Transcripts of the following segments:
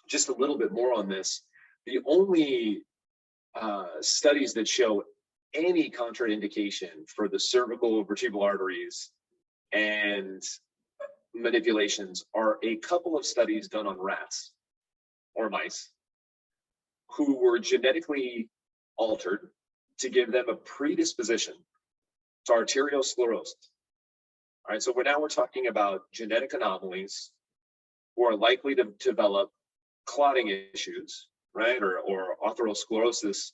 just a little bit more on this. The only studies that show any contraindication for the cervical vertebral arteries and manipulations are a couple of studies done on rats or mice who were genetically altered to give them a predisposition to arteriosclerosis. All right, so we're talking about genetic anomalies who are likely to develop clotting issues, right, or atherosclerosis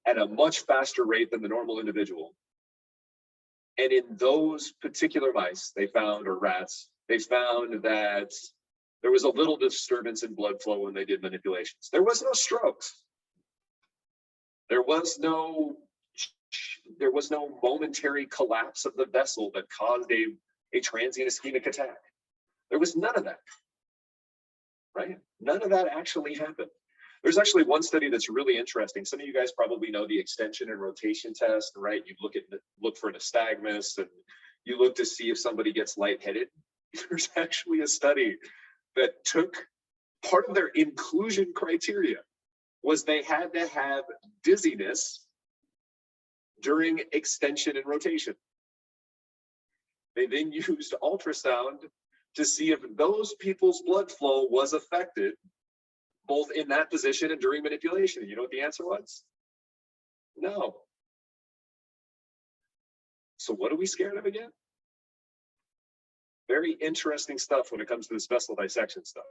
at a much faster rate than the normal individual. And in those particular mice, they found, or rats, they found that there was a little disturbance in blood flow when they did manipulations. There was no strokes. There was no momentary collapse of the vessel that caused a transient ischemic attack. There was none of that, right? None of that actually happened. There's actually one study that's really interesting. Some of you guys probably know the extension and rotation test, right? You look for nystagmus, and you look to see if somebody gets lightheaded. There's actually a study that took part of their inclusion criteria was they had to have dizziness during extension and rotation. They then used ultrasound to see if those people's blood flow was affected both in that position and during manipulation. And you know what the answer was? No. So what are we scared of again? Very interesting stuff when it comes to this vessel dissection stuff.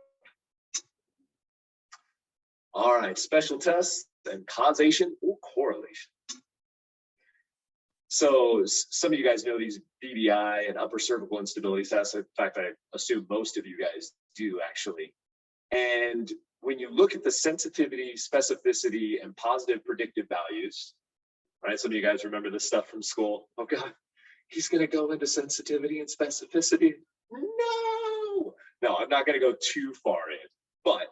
All right, special tests and causation or correlation. So some of you guys know these BBI and upper cervical instability tests. In fact, I assume most of you guys do actually. And when you look at the sensitivity, specificity, and positive predictive values, right? Some of you guys remember this stuff from school. Oh God, he's gonna go into sensitivity and specificity. No, I'm not gonna go too far in. But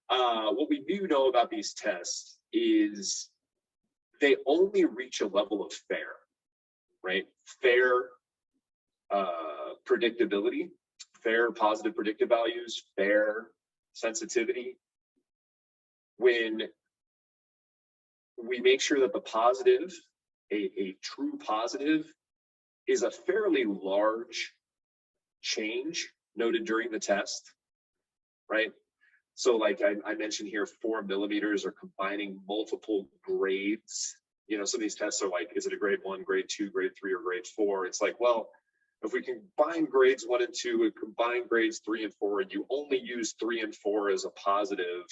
what we do know about these tests is they only reach a level of fair, right? Fair predictability, fair positive predictive values, fair sensitivity. When we make sure that the positive, a true positive, is a fairly large change noted during the test, right? So like I mentioned here, 4 millimeters or combining multiple grades. You know, some of these tests are like, is it a grade 1, grade 2, grade 3, or grade 4? It's like, well, if we combine grades 1 and 2 and combine grades 3 and 4, and you only use 3 and 4 as a positive,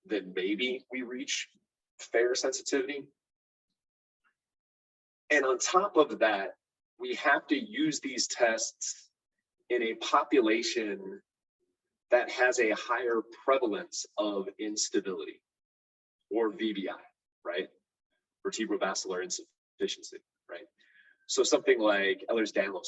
then maybe we reach fair sensitivity. And on top of that, we have to use these tests in a population that has a higher prevalence of instability, or VBI, right? Vertebrovascular insufficiency, right? So something like Ehlers-Danlos